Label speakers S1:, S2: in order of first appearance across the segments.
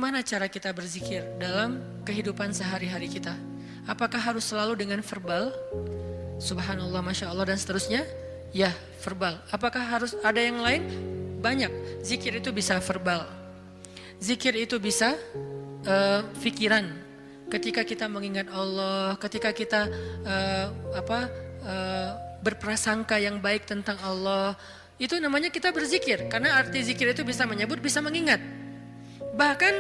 S1: gimana cara kita berzikir dalam kehidupan sehari-hari kita? Apakah harus selalu dengan verbal? Subhanallah, Masya Allah dan seterusnya? Ya, verbal. Apakah harus ada yang lain? Banyak. Zikir itu bisa verbal. Zikir itu bisa pikiran. Ketika kita mengingat Allah, ketika kita berprasangka yang baik tentang Allah, itu namanya kita berzikir. Karena arti zikir itu bisa menyebut, bisa mengingat. Bahkan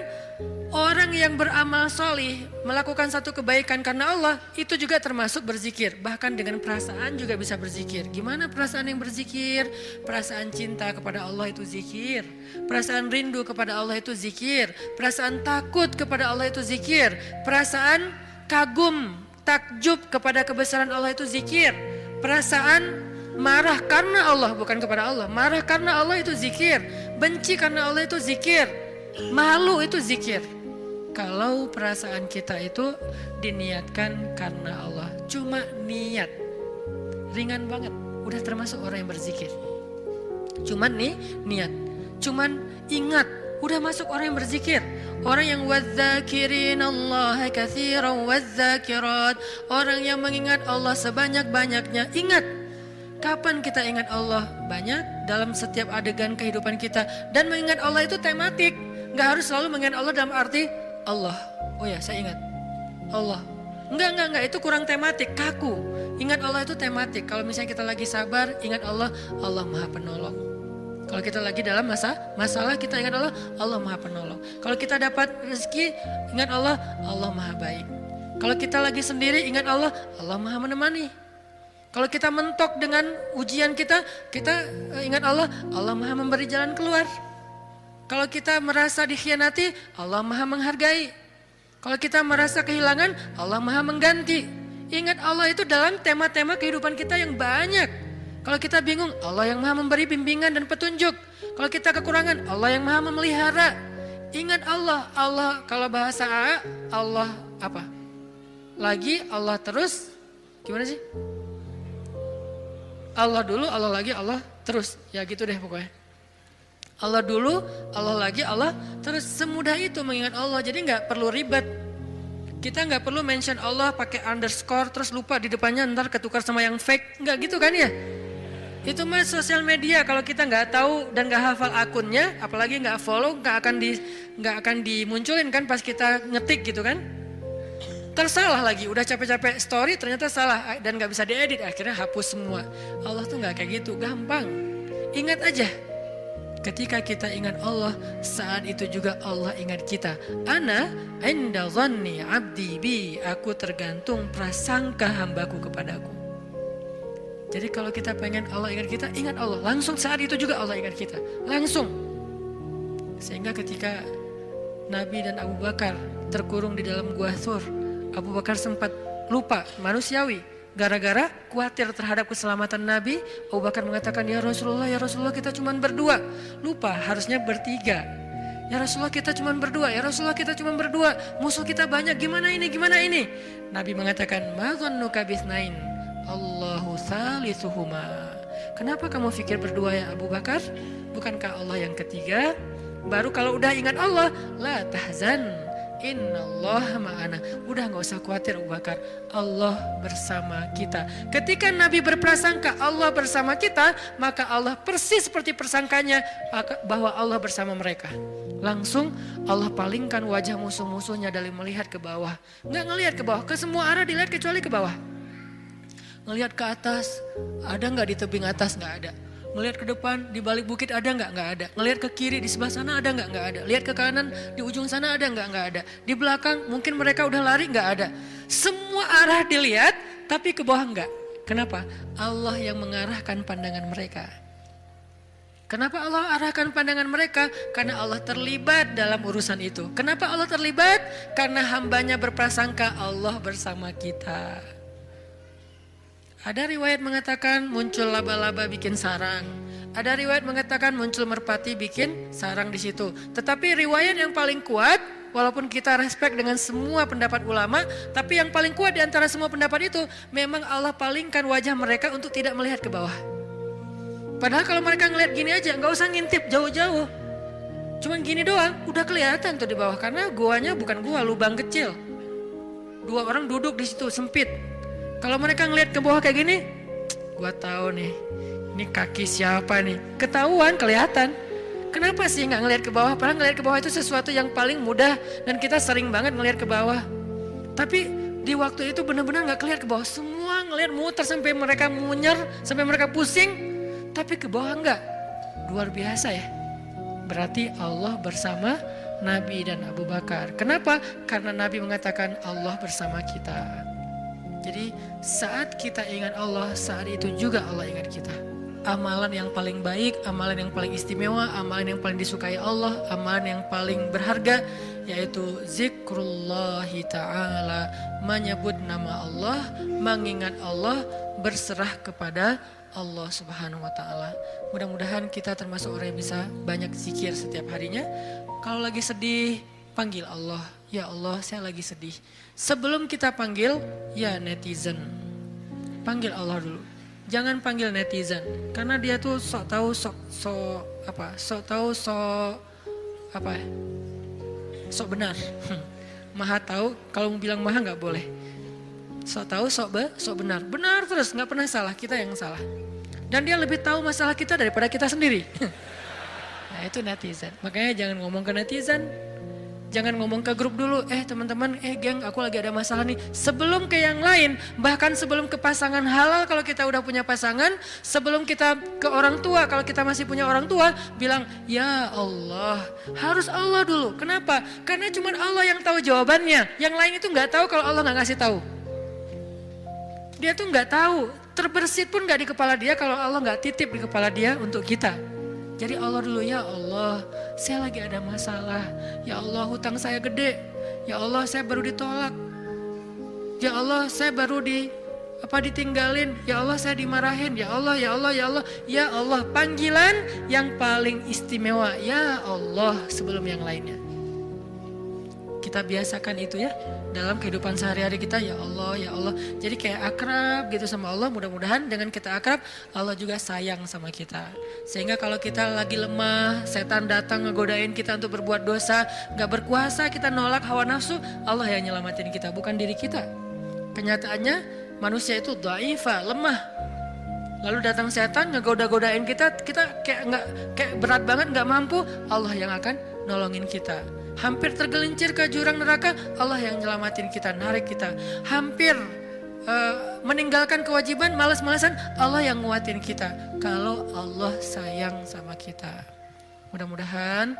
S1: orang yang beramal solih melakukan satu kebaikan karena Allah, itu juga termasuk berzikir. Bahkan dengan perasaan juga bisa berzikir. Gimana perasaan yang berzikir? Perasaan cinta kepada Allah itu zikir. Perasaan rindu kepada Allah itu zikir. Perasaan takut kepada Allah itu zikir. Perasaan kagum, takjub kepada kebesaran Allah itu zikir. Perasaan marah karena Allah, bukan kepada Allah. Marah karena Allah itu zikir. Benci karena Allah itu zikir. Malu itu zikir. Kalau perasaan kita itu diniatkan karena Allah, cuma niat, ringan banget, udah termasuk orang yang berzikir. Cuman nih niat, cuman ingat, udah masuk orang yang berzikir. Orang yang wadzakirin Allah katsiran wadzakirat, orang yang mengingat Allah sebanyak-banyaknya. Ingat, kapan kita ingat Allah? Banyak dalam setiap adegan kehidupan kita. Dan mengingat Allah itu tematik. Gak harus selalu mengingat Allah dalam arti Allah. Oh ya, saya ingat Allah. Enggak, itu kurang tematik, kaku. Ingat Allah itu tematik. Kalau misalnya kita lagi sabar, ingat Allah, Allah Maha Penolong. Kalau kita lagi dalam masalah, kita ingat Allah, Allah Maha Penolong. Kalau kita dapat rezeki, ingat Allah, Allah Maha Baik. Kalau kita lagi sendiri, ingat Allah, Allah Maha Menemani. Kalau kita mentok dengan ujian kita ingat Allah, Allah Maha Memberi jalan keluar. Kalau kita merasa dikhianati, Allah Maha Menghargai. Kalau kita merasa kehilangan, Allah Maha Mengganti. Ingat Allah itu dalam tema-tema kehidupan kita yang banyak. Kalau kita bingung, Allah yang Maha Memberi bimbingan dan petunjuk. Kalau kita kekurangan, Allah yang Maha Memelihara. Ingat Allah, Allah kalau bahasa A, Allah apa? Lagi, Allah terus. Gimana sih? Allah dulu, Allah lagi, Allah terus. Ya gitu deh pokoknya. Allah dulu, Allah lagi, Allah terus. Semudah itu mengingat Allah. Jadi gak perlu ribet. Kita gak perlu mention Allah pakai underscore terus lupa di depannya ntar ketukar sama yang fake. Gak gitu kan ya? Itu mah sosial media. Kalau kita gak tahu dan gak hafal akunnya, apalagi gak follow, gak akan dimunculin kan pas kita ngetik gitu kan. Tersalah lagi, udah capek-capek story ternyata salah dan gak bisa diedit. Akhirnya hapus semua. Allah tuh gak kayak gitu, gampang. Ingat aja. Ketika kita ingat Allah, saat itu juga Allah ingat kita. Ana inda dhanni abdi bi, aku tergantung prasangka hambaku kepadaku. Jadi kalau kita pengen Allah ingat Allah. Langsung saat itu juga Allah ingat kita. Langsung. Sehingga ketika Nabi dan Abu Bakar terkurung di dalam gua Thur, Abu Bakar sempat lupa, manusiawi. Gara-gara khawatir terhadap keselamatan Nabi, Abu Bakar mengatakan, ya Rasulullah kita cuma berdua. Lupa, harusnya bertiga. Ya Rasulullah kita cuma berdua, ya Rasulullah kita cuma berdua. Musuh kita banyak, gimana ini? Nabi mengatakan, ma dhannuka bitsnain, Allahu salisuhuma. Kenapa kamu pikir berdua ya Abu Bakar? Bukankah Allah yang ketiga? Baru kalau udah ingat Allah, la tahzan, innallaha ma'ana. Udah gak usah khawatir Abu Bakar, Allah bersama kita. Ketika Nabi berprasangka Allah bersama kita, maka Allah persis seperti persangkanya bahwa Allah bersama mereka. Langsung Allah palingkan wajah musuh-musuhnya dari melihat ke bawah. Gak ngelihat ke bawah, ke semua arah dilihat kecuali ke bawah. Ngelihat ke atas, ada gak di tebing atas? Gak ada. Ngelihat ke depan, di balik bukit ada nggak? Nggak ada. Ngelihat ke kiri, di sebelah sana ada nggak? Nggak ada. Lihat ke kanan, di ujung sana ada nggak? Nggak ada. Di belakang, mungkin mereka udah lari, nggak ada. Semua arah dilihat, tapi ke bawah nggak. Kenapa? Allah yang mengarahkan pandangan mereka. Kenapa Allah arahkan pandangan mereka? Karena Allah terlibat dalam urusan itu. Kenapa Allah terlibat? Karena hambanya berprasangka Allah bersama kita. Ada riwayat mengatakan muncul laba-laba bikin sarang. Ada riwayat mengatakan muncul merpati bikin sarang di situ. Tetapi riwayat yang paling kuat, walaupun kita respect dengan semua pendapat ulama, tapi yang paling kuat di antara semua pendapat itu, memang Allah palingkan wajah mereka untuk tidak melihat ke bawah. Padahal kalau mereka ngelihat gini aja, nggak usah ngintip jauh-jauh. Cuman gini doang, udah kelihatan tuh di bawah karena guanya bukan gua, lubang kecil. 2 orang duduk di situ sempit. Kalau mereka ngelihat ke bawah kayak gini, gua tahu nih, ini kaki siapa nih? Ketahuan, kelihatan. Kenapa sih nggak ngelihat ke bawah? Padahal ngelihat ke bawah itu sesuatu yang paling mudah dan kita sering banget ngelihat ke bawah. Tapi di waktu itu benar-benar nggak kelihatan ke bawah. Semua ngelihat muter sampai mereka munyer, sampai mereka pusing. Tapi ke bawah enggak. Luar biasa ya. Berarti Allah bersama Nabi dan Abu Bakar. Kenapa? Karena Nabi mengatakan Allah bersama kita. Jadi saat kita ingat Allah, saat itu juga Allah ingat kita. Amalan yang paling baik, amalan yang paling istimewa, amalan yang paling disukai Allah, amalan yang paling berharga yaitu zikrullahi ta'ala, menyebut nama Allah, mengingat Allah, berserah kepada Allah Subhanahu wa taala. Mudah-mudahan kita termasuk orang yang bisa banyak zikir setiap harinya. Kalau lagi sedih, panggil Allah. Ya Allah, saya lagi sedih. Sebelum kita panggil, ya netizen. Panggil Allah dulu. Jangan panggil netizen karena dia tuh sok tahu sok benar. Maha tahu, kalau mau bilang maha nggak boleh. Sok tahu sok benar. Benar terus, nggak pernah salah, kita yang salah. Dan dia lebih tahu masalah kita daripada kita sendiri. Nah itu netizen. Makanya jangan ngomong ke netizen. Jangan ngomong ke grup dulu, teman-teman, geng aku lagi ada masalah nih. Sebelum ke yang lain, bahkan sebelum ke pasangan halal kalau kita udah punya pasangan. Sebelum kita ke orang tua, kalau kita masih punya orang tua, bilang, ya Allah, harus Allah dulu. Kenapa? Karena cuma Allah yang tahu jawabannya. Yang lain itu gak tahu kalau Allah gak ngasih tahu. Dia tuh gak tahu, terbersit pun gak di kepala dia kalau Allah gak titip di kepala dia untuk kita. Jadi Allah dulu, ya Allah, saya lagi ada masalah. Ya Allah, hutang saya gede. Ya Allah, saya baru ditolak. Ya Allah, saya baru ditinggalin. Ya Allah, saya dimarahin. Ya Allah, ya Allah, ya Allah. Ya Allah, panggilan yang paling istimewa. Ya Allah, sebelum yang lainnya. Kita biasakan itu ya dalam kehidupan sehari-hari kita, ya Allah, ya Allah. Jadi kayak akrab gitu sama Allah. Mudah-mudahan dengan kita akrab, Allah juga sayang sama kita. Sehingga kalau kita lagi lemah, setan datang ngegodain kita untuk berbuat dosa, gak berkuasa, kita nolak hawa nafsu, Allah yang nyelamatin kita, bukan diri kita. Kenyataannya manusia itu dhaifa, lemah. Lalu datang setan ngegoda-godain kita kayak berat banget, gak mampu, Allah yang akan nolongin kita. Hampir tergelincir ke jurang neraka, Allah yang nyelamatin kita, narik kita. Hampir meninggalkan kewajiban, malas-malasan, Allah yang nguatin kita. Kalau Allah sayang sama kita. Mudah-mudahan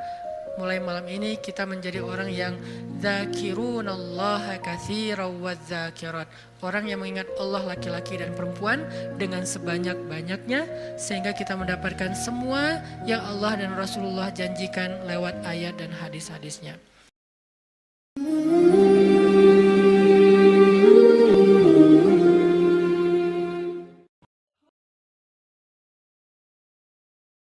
S1: mulai malam ini kita menjadi orang yang zakirunallaha katsiran wadzakirat. Orang yang mengingat Allah laki-laki dan perempuan dengan sebanyak-banyaknya. Sehingga kita mendapatkan semua yang Allah dan Rasulullah janjikan lewat ayat dan hadis-hadisnya.